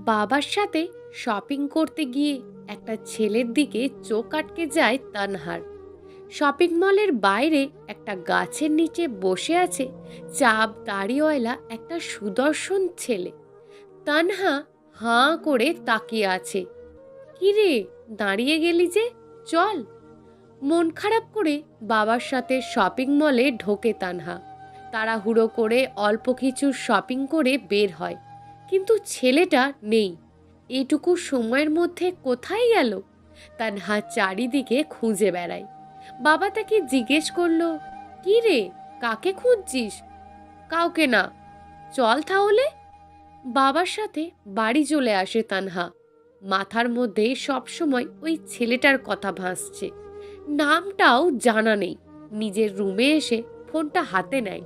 বাবার সাথে শপিং করতে গিয়ে একটা ছেলের দিকে চোখ আটকে যায় তানহার। শপিং মলের বাইরে একটা গাছের নিচে বসে আছে চাপ দাড়িওয়ালা একটা সুদর্শন ছেলে। তানহা হাঁ করে তাকিয়ে আছে। কিরে, দাঁড়িয়ে গেলি যে, চল। মন খারাপ করে বাবার সাথে শপিং মলে ঢোকে তানহা। তাড়াহুড়ো করে অল্প কিছু শপিং করে বের হয়, কিন্তু ছেলেটা নেই। এটুকু সময়ের মধ্যে কোথায় গেল? তানহা চারিদিকে খুঁজে বেড়ায়। বাবা তাকে জিজ্ঞেস করলো, কি রে, কাকে খুঁজছিস? কাউকে না, চল তাহলে। বাবার সাথে বাড়ি চলে আসে তানহা। মাথার মধ্যে সবসময় ওই ছেলেটার কথা ভাসছে, নামটাও জানা নেই। নিজের রুমে এসে ফোনটা হাতে নেয়,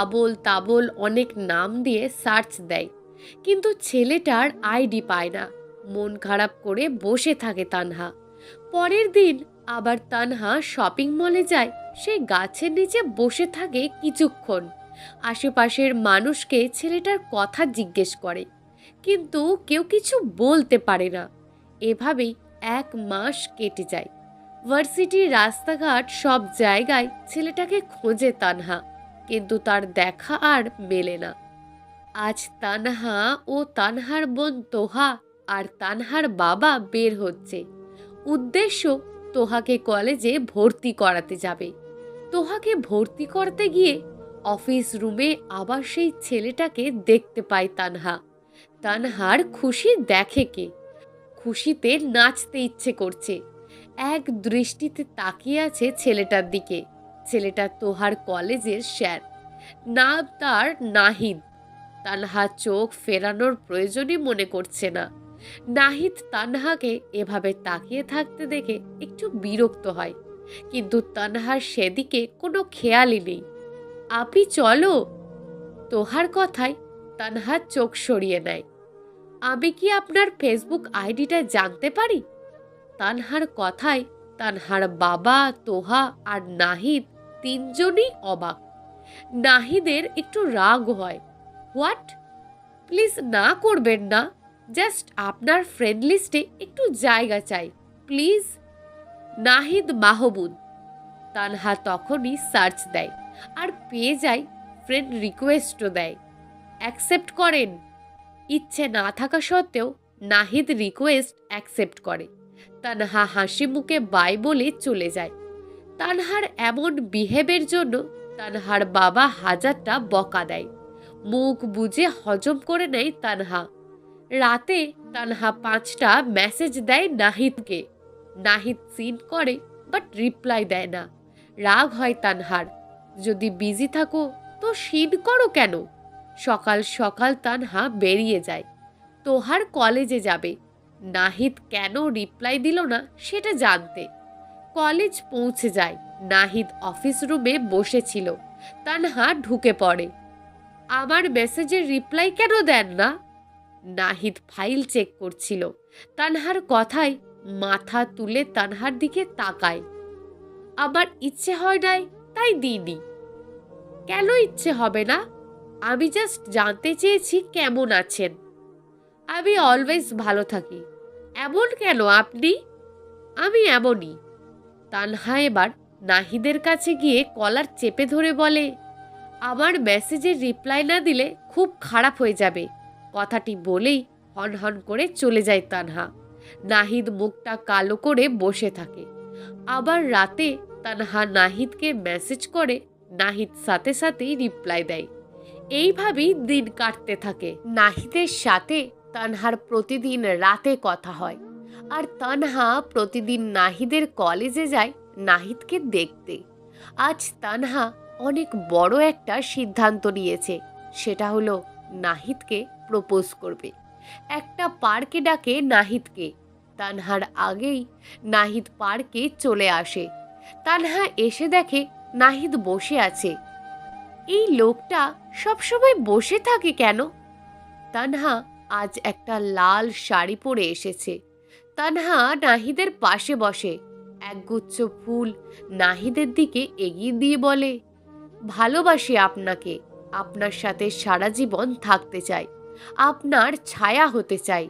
আবোল তাবোল অনেক নাম দিয়ে সার্চ দেয়, কিন্তু ছেলেটার আইডি পায় না। মন খারাপ করে বসে থাকে তানহা। পরের দিন আবার তানহা শপিং মলে যায়। সেই গাছের নিচে বসে থাকে কিছুক্ষণ। আশেপাশের মানুষকে ছেলেটার কথা জিজ্ঞেস করে, কিন্তু কেউ কিছু বলতে পারে না। এভাবেই 1 মাস কেটে যায়। ভার্সিটির রাস্তাঘাট সব জায়গায় ছেলেটাকে খোঁজে তানহা, কিন্তু তার দেখা আর মেলে না। আজ তানহা ও তানহার বোন তোহা আর তানহার বাবা বের হচ্ছে। উদ্দেশ্য, তোহাকে কলেজে ভর্তি করাতে যাবে। তোহাকে ভর্তি করতে গিয়ে অফিস রুমে আবার সেই ছেলেটাকে দেখতে পায় তানহা। তানহার খুশি দেখে কে, খুশিতে নাচতে ইচ্ছে করছে। এক দৃষ্টিতে তাকিয়ে আছে ছেলেটার দিকে। ছেলেটা তোহার কলেজের স্যার, নাম তার নাহিদ। তানহা চোখ ফেরানোর প্রয়োজনই মনে করছে না। নাহিদ তানহাকে এভাবে তাকিয়ে থাকতে দেখে একটু বিরক্ত হয়, কিন্তু তানহার সেদিকে কোনো খেয়ালই নেই। আপনি চলো। তোহার কথায় তানহা চোখ সরিয়ে নেয়। আমি কি আপনার ফেসবুক আইডিটা জানতে পারি? তানহার কথায় তানহার বাবা, তোহা আর নাহিদ তিনজনই অবাক। নাহিদের একটু রাগ হয়। হোয়াট? প্লিজ না করবেন না, জাস্ট আপনার ফ্রেন্ড লিস্টে একটু জায়গা চাই প্লিজ। নাহিদ মাহমুদ। তানহা তখনই সার্চ দেয় আর পেয়ে যায়, ফ্রেন্ড রিকোয়েস্টও দেয়। অ্যাকসেপ্ট করেন। ইচ্ছে না থাকা সত্ত্বেও নাহিদ রিকোয়েস্ট অ্যাকসেপ্ট করে। তানহা হাসি মুখে বাই বলে চলে যায়। তানহার এমন বিহেভের জন্য তানহার বাবা হাজারটা বকা দেয়। মুখ বুজে হজম করে নেয় তানহা। রাতে তানহা 5টা মেসেজ দেয় নাহিদকে। নাহিদ সিন করে, বাট রিপ্লাই দেয় না। রাগ হয় তানহার। যদি বিজি থাকো তো সিন করো কেন? সকাল সকাল তানহা বেরিয়ে যায়। তোহার কলেজে যাবে। নাহিদ কেন রিপ্লাই দিল না সেটা জানতে। কলেজ পৌঁছে যায়। নাহিদ অফিস রুমে বসেছিল। তানহা ঢুকে পড়ে। আমার মেসেজের রিপ্লাই কেন দেন না? নাহিদ ফাইল চেক করছিল। তানহার কথায় মাথা তুলে তানহার দিকে তাকায়। আমার ইচ্ছে হয় নাই, তাই দিইনি। কেন ইচ্ছে হবে না? আমি জাস্ট জানতে চেয়েছি কেমন আছেন। আমি অলওয়েজ ভালো থাকি। এমন কেন আপনি? আমি এমনই। তানহা এবার নাহিদের কাছে গিয়ে কলার চেপে ধরে বলে, আমার মেসেজের রিপ্লাই না দিলে খুব খারাপ হয়ে যাবে। কথাটি বলেই হন হন করে চলে যায় তানহা। নাহিদ মুখটা কালো করে বসে থাকে। আবার রাতে তানহা নাহিদকে মেসেজ করে, নাহিদ সাথে সাথেই রিপ্লাই দেয়। এইভাবেই দিন কাটতে থাকে। নাহিদের সাথে তানহার প্রতিদিন রাতে কথা হয়, আর তানহা প্রতিদিন নাহিদের কলেজে যায় নাহিদকে দেখতে। আজ তানহা অনেক বড় একটা সিদ্ধান্ত নিয়েছে। সেটা হলো নাহিদকে প্রপোজ করবে। একটা পার্কে ডাকে নাহিদকে। তানহার আগেই নাহিদ পার্কে চলে আসে। তানহা এসে দেখে নাহিদ বসে আছে। এই লোকটা সবসময় বসে থাকে কেন? তানহা আজ একটা লাল শাড়ি পরে এসেছে। তানহা নাহিদের পাশে বসে। একগুচ্ছ ফুল নাহিদের দিকে এগিয়ে দিয়ে বলে, ভালোবাসি আপনাকে, আপনার সাথে সারা জীবন থাকতে চাই। আপনার ছায়া হতে চাই।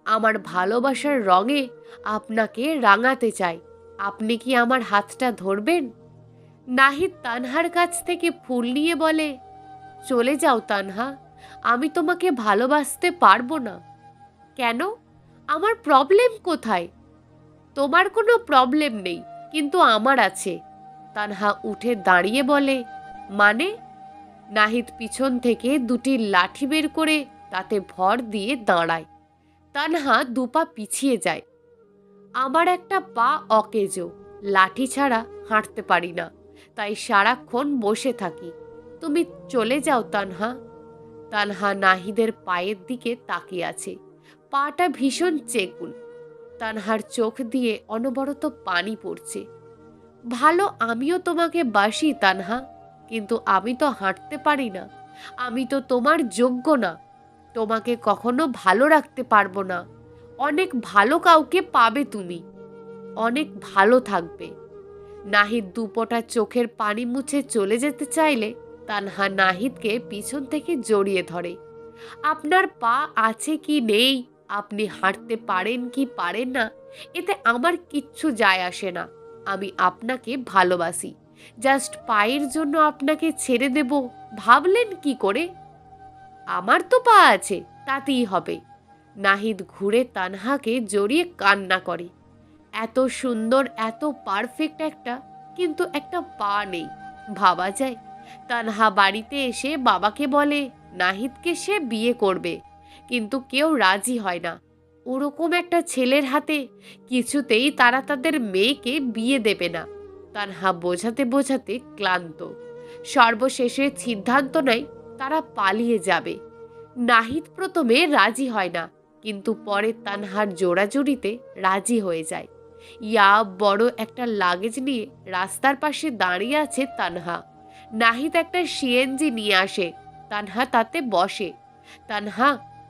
আমার ভালোবাসার রঙে আপনাকে রাঙাতে চাই। আপনি কি আমার হাতটা ধরবেন? নাহিদ তানহার কাছ থেকে ফুল নিয়ে বলে, চলে যাও তানহা, আমি তোমাকে ভালোবাসতে পারবো না। কেন? আমার প্রবলেম কোথায়? তোমার কোনো প্রবলেম নেই, কিন্তু আমার আছে। তানহা উঠে দাঁড়িয়ে বলে, মানে? নাহিদ পিছন থেকে দুটি লাঠি বের করে তাতে ভর দিয়ে দাঁড়ায়। তানহা দুপা পিছিয়ে যায়। আমার একটা পা অকেজো, লাঠি ছাড়া হাঁটতে পারি না, তাই সারাক্ষণ বসে থাকি। তুমি চলে যাও তানহা। তানহা নাহিদের পায়ের দিকে তাকিয়ে আছে। পাটা ভীষণ চেকুল। তানহার চোখ দিয়ে অনবরত পানি পড়ছে। ভালো, আমিও তোমাকে বাসি তানহা, কিন্তু আমি তো হাঁটতে পারি না। আমি তো তোমার যোগ্য না। তোমাকে কখনো ভালো রাখতে পারবো না। অনেক ভালো কাউকে পাবে তুমি, অনেক ভালো থাকবে। নাহিদ দুপটা চোখের পানি মুছে চলে যেতে চাইলে তানহা নাহিদকে পিছন থেকে জড়িয়ে ধরে। আপনার পা আছে কি নেই, আপনি হাঁটতে পারেন কি পারেন না, এতে আমার কিচ্ছু যায় আসে না। আমি আপনাকে ভালোবাসি। জাস্ট পায়ের জন্য আপনাকে ছেড়ে দেব ভাবলেন কি করে? আমার তো পা আছে, তাতেই হবে। নাহিদ ঘুরে তানহাকে জড়িয়ে কান্না করে। এত সুন্দর, এত পারফেক্ট একটা, কিন্তু একটা পা নেই, ভাবা যায়? তানহা বাড়িতে এসে বাবাকে বলে নাহিদকে সে বিয়ে করবে, কিন্তু কেউ রাজি হয় না। ওরকম একটা ছেলের হাতে কিছুতেই তারা তাদের মেয়েকে বিয়ে দেবে না। তানহা বোঝাতে বোঝাতে ক্লান্ত। সর্বশেষে সিদ্ধান্ত নেয় তারা পালিয়ে যাবে। নাহিদ প্রথমে রাজি হয় না, কিন্তু পরে তানহার জোড়াজুড়িতে রাজি হয়ে যায়। ইয়া বড় একটা লাগেজ নিয়ে রাস্তার পাশে দাঁড়িয়ে আছে তানহা। নাহিদ একটা সিএনজি নিয়ে আসে। তানহা তাতে বসে। তানহা,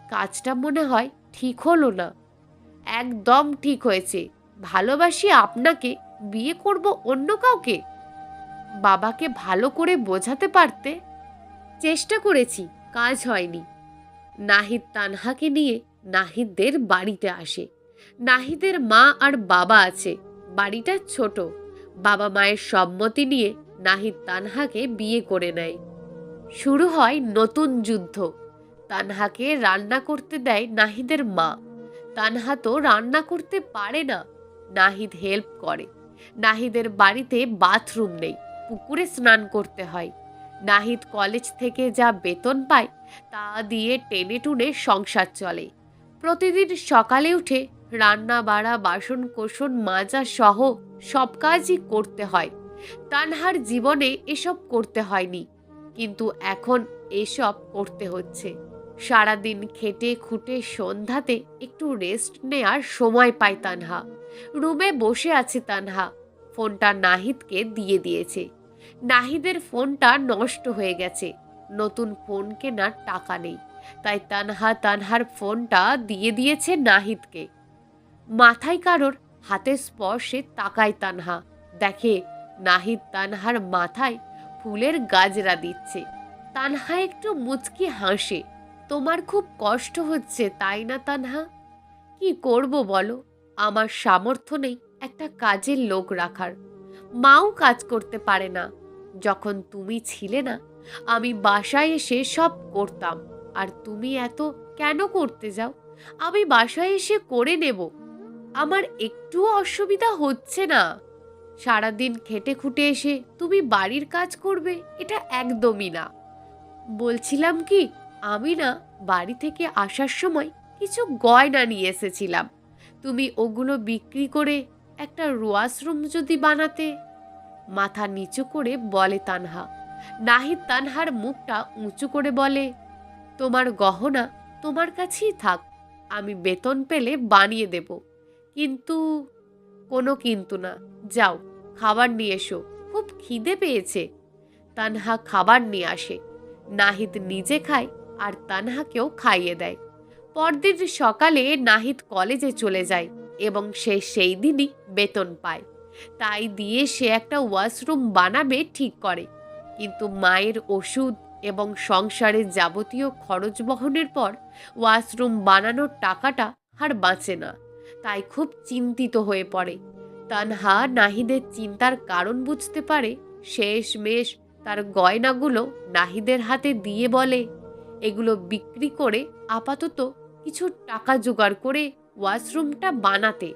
কাজটা মনে হয় ঠিক হলো না। একদম ঠিক হয়েছে। ভালোবাসি আপনাকে, বিয়ে করব অন্য কাউকে? বাবাকে ভালো করে বোঝাতে পারতে। চেষ্টা করেছি, কাজ হয়নি। নাহিদ তানহাকে নিয়ে নাহিদদের বাড়িতে আসে। নাহিদের মা আর বাবা আছে। বাড়িটা ছোট। বাবা মায়ের সম্মতি নিয়ে নাহিদ তানহাকে বিয়ে করে নেয়। শুরু হয় নতুন যুদ্ধ। তানহাকে রান্না করতে দেয় নাহিদের মা। তানহা তো রান্না করতে পারে না। নাহিদ হেল্প করে। নাহিদের বাড়িতে বাথরুম নেই, পুকুরে স্নান করতে হয়। নাহিদ কলেজ থেকে যা বেতন পায় তা দিয়ে টেনে টুনে সংসার চলে। প্রতিদিন সকালে উঠে রান্না বাড়া, বাসন কোসন মাজা সহ সব কাজই করতে হয়। তানহার জীবনে এসব করতে হয়নি, কিন্তু এখন এসব করতে হচ্ছে। সারাদিন খেটে খুঁটে সন্ধ্যাতে একটু রেস্ট নেয়ার সময় পায় তানহা। রুমে বসে আছে তানহা। ফোনটা নাহিদকে দিয়ে দিয়েছে। নাহিদের ফোনটা নষ্ট হয়ে গেছে। নতুন ফোন কেনার টাকা নেই, তাই তানহা তানহার ফোনটা দিয়ে দিয়েছে নাহিদকে। মাথায় কারোর হাতের স্পর্শে তাকায় তানহা। দেখে নাহিদ তানহার মাথায় ফুলের গাজরা দিচ্ছে। তানহা একটু মুচকি হাসে। তোমার খুব কষ্ট হচ্ছে তাই না তানহা? কি করব বলো, আমার সামর্থ্য নেই একটা কাজের লোক রাখার। মাও কাজ করতে পারে না। যখন তুমি ছিলে না, আমি বাসায় এসে সব করতাম। আর তুমি এত কেন করতে যাও? আমি বাসায় এসে করে নেব। আমার একটুও অসুবিধা হচ্ছে না। সারাদিন খেটে খুঁটে এসে তুমি বাড়ির কাজ করবে, এটা একদমই না। বলছিলাম কি, আমি না বাড়ি থেকে আসার সময় কিছু গয়না নিয়ে এসেছিলাম। তুমি ওগুলো বিক্রি করে একটা ওয়াশরুম যদি বানাতে। মাথা নিচু করে বলে তানহা। নাহিদ তানহার মুখটা উঁচু করে বলে, তোমার গহনা তোমার কাছেই থাক, আমি বেতন পেলে বানিয়ে দেব। কিন্তু? কোনো কিন্তু না। যাও, খাবার নিয়ে এসো, খুব খিদে পেয়েছে। তানহা খাবার নিয়ে আসে। নাহিদ নিজে খায় আর তানহাকেও খাইয়ে দেয়। পরদিন সকালে নাহিদ কলেজে চলে যায় এবং সে সেই দিনই বেতন পায়। তাই দিয়ে সে একটা ওয়াশরুম বানাবে ঠিক করে। কিন্তু মায়ের ওষুধ, এবং সংসারের যাবতীয় খরচ বহনের পর ওয়াশরুম বানানোর টাকাটা আর বাঁচে না। তাই খুব চিন্তিত হয়ে পড়ে। তানহা নাহিদের চিন্তার কারণ বুঝতে পারে। শেষমেশ তার গয়নাগুলো নাহিদের হাতে দিয়ে বলে, এগুলো বিক্রি করে আপাতত কিছু টাকা জোগাড় করে ওয়াশরুমটা বানাতে।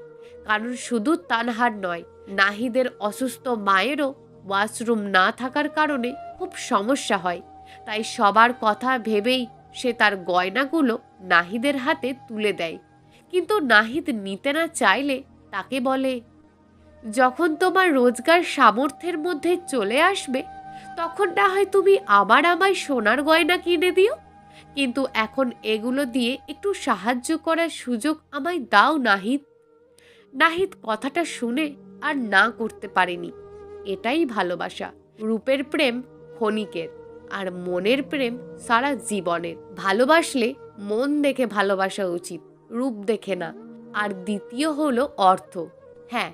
কারণ শুধু তানহার নয়, নাহিদের অসুস্থ মায়েরও ওয়াশরুম না থাকার কারণে খুব সমস্যা হয়। তাই সবার কথা ভেবেই সে তার গয়নাগুলো নাহিদের হাতে তুলে দেয়। কিন্তু নাহিদ নিতে না চাইলে তাকে বলে, যখন তোমার রোজগার সামর্থ্যের মধ্যে চলে আসবে তখন না হয় তুমি আবার আমায় সোনার গয়না কিনে দিও, কিন্তু এখন এগুলো দিয়ে একটু সাহায্য করার সুযোগ আমায় দাও নাহিদ। নাহিদ কথাটা শুনে আর না করতে পারেনি। এটাই ভালোবাসা। রূপের প্রেম ক্ষণিকের, আর মনের প্রেম সারা জীবনের। ভালোবাসলে মন দেখে ভালোবাসা উচিত, রূপ দেখে না। আর দ্বিতীয় হলো অর্থ। হ্যাঁ,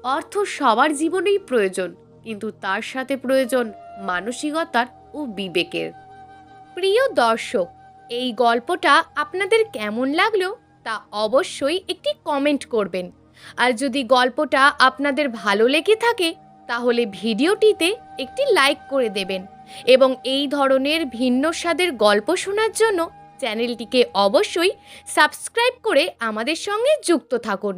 অর্থ সবার জীবনেই প্রয়োজন, কিন্তু তার সাথে প্রয়োজন মানসিকতার ও বিবেকের। প্রিয় দর্শক, এই গল্পটা আপনাদের কেমন লাগলো তা অবশ্যই একটি কমেন্ট করবেন। আর যদি গল্পটা আপনাদের ভালো লেগে থাকে তাহলে ভিডিওটিতে একটি লাইক করে দেবেন এবং এই ধরনের ভিন্ন স্বাদের গল্প শোনার জন্য চ্যানেলটিকে অবশ্যই সাবস্ক্রাইব করে আমাদের সঙ্গে যুক্ত থাকুন।